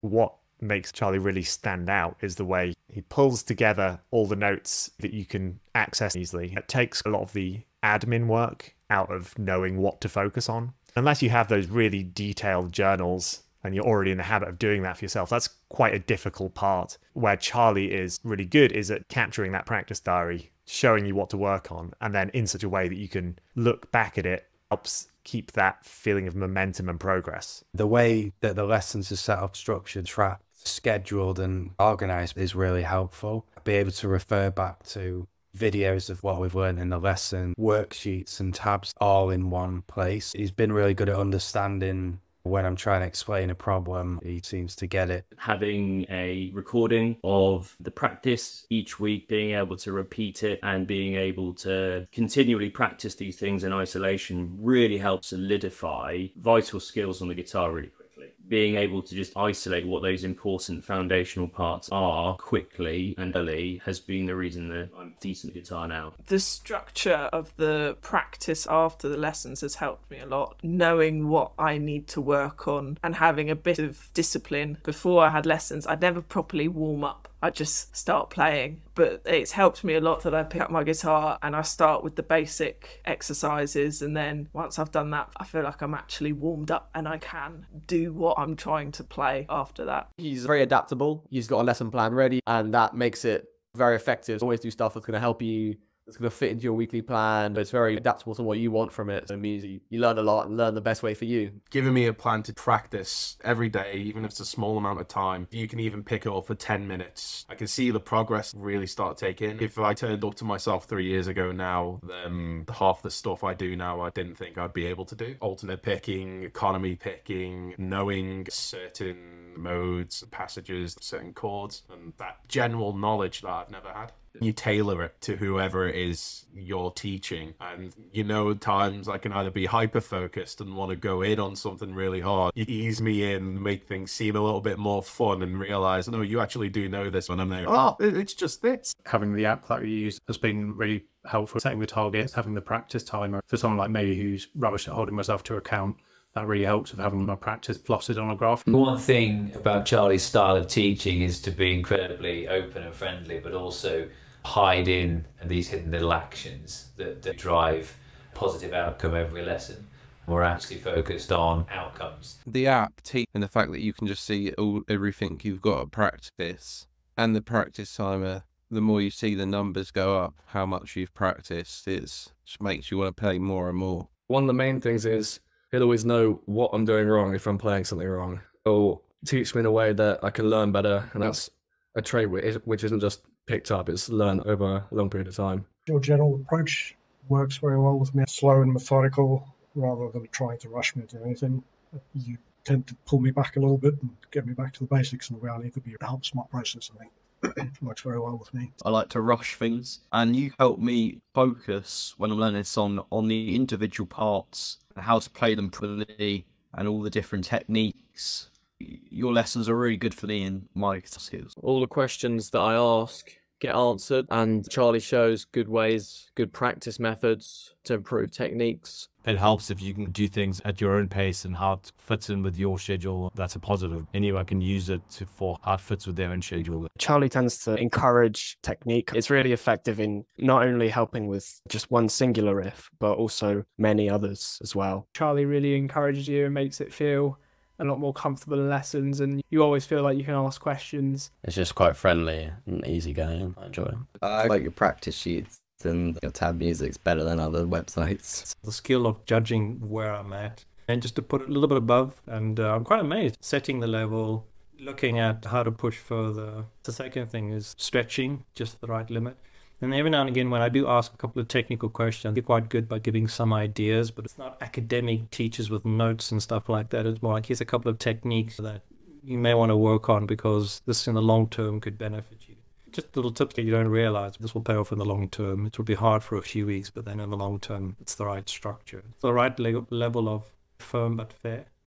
What makes Charlie really stand out is the way he pulls together all the notes that you can access easily. It takes a lot of the admin work out of knowing what to focus on. Unless you have those really detailed journals and you're already in the habit of doing that for yourself, that's quite a difficult part. Where Charlie is really good is at capturing that practice diary, showing you what to work on, and then in such a way that you can look back at it, helps keep that feeling of momentum and progress. The way that the lessons are set up, structured, tracked, scheduled and organized is really helpful. Be able to refer back to videos of what we've learned in the lesson, worksheets and tabs all in one place. He's been really good at understanding when I'm trying to explain a problem. He seems to get it. Having a recording of the practice each week, being able to repeat it and being able to continually practice these things in isolation really helps solidify vital skills on the guitar really quickly. Being able to just isolate what those important foundational parts are quickly and early has been the reason that I'm decent at guitar now. The structure of the practice after the lessons has helped me a lot. Knowing what I need to work on and having a bit of discipline. Before I had lessons, I'd never properly warm up. I just start playing. But it's helped me a lot that I pick up my guitar and I start with the basic exercises, and then once I've done that, I feel like I'm actually warmed up and I can do what I'm trying to play after that. He's very adaptable. He's got a lesson plan ready, and that makes it very effective. Always do stuff that's going to help you, it's going to fit into your weekly plan, but it's very adaptable to what you want from it. So it means you learn a lot and learn the best way for you. Giving me a plan to practice every day, even if it's a small amount of time. You can even pick it up for 10 minutes. I can see the progress really start taking. If I turned up to myself 3 years ago now, then half the stuff I do now I didn't think I'd be able to do. Alternate picking, economy picking, knowing certain modes, passages, certain chords, and that general knowledge that I've never had. You tailor it to whoever it is you're teaching, and at times I can either be hyper focused and want to go in on something really hard. You ease me in, make things seem a little bit more fun, and realize, no, you actually do know this. When I'm there, oh, it's just this. Having the app that we use has been really helpful. Setting the targets, having the practice timer. For someone like me who's rubbish at holding myself to account, that really helps with having my practice plotted on a graph. One thing about Charlie's style of teaching is to be incredibly open and friendly, but also hide in these hidden little actions that drive positive outcome every lesson. We're actually focused on outcomes. The app and the fact that you can just see everything you've got at practice, and the practice timer, the more you see the numbers go up, how much you've practiced, it just makes you want to play more and more. One of the main things is he'll always know what I'm doing wrong if I'm playing something wrong, or teach me in a way that I can learn better, and that's a trait which isn't just picked up, it's learned over a long period of time. Your general approach works very well with me. Slow and methodical rather than trying to rush me to anything. You tend to pull me back a little bit and get me back to the basics and where I need to be. It helps my process, I think. It works very well with me. I like to rush things, and you help me focus when I'm learning a song on the individual parts and how to play them properly and all the different techniques. Your lessons are really good for me in my skills. All the questions that I ask get answered, and Charlie shows good ways, good practice methods to improve techniques. It helps if you can do things at your own pace and how it fits in with your schedule. That's a positive. Anyone can use it for how it fits with their own schedule. Charlie tends to encourage technique. It's really effective in not only helping with just one singular riff, but also many others as well. Charlie really encourages you and makes it feel a lot more comfortable in lessons, and you always feel like you can ask questions. It's just quite friendly and easygoing. I enjoy it. I like your practice sheets, and your tab music's better than other websites. The skill of judging where I'm at and just to put it a little bit above, and I'm quite amazed. Setting the level, looking at how to push further. The second thing is stretching just the right limit. And every now and again, when I do ask a couple of technical questions, they're quite good by giving some ideas, but it's not academic teachers with notes and stuff like that. It's more like, here's a couple of techniques that you may want to work on because this in the long term could benefit you. Just little tips that you don't realize. This will pay off in the long term. It will be hard for a few weeks, but then in the long term, it's the right structure. It's the right level of firm but fair.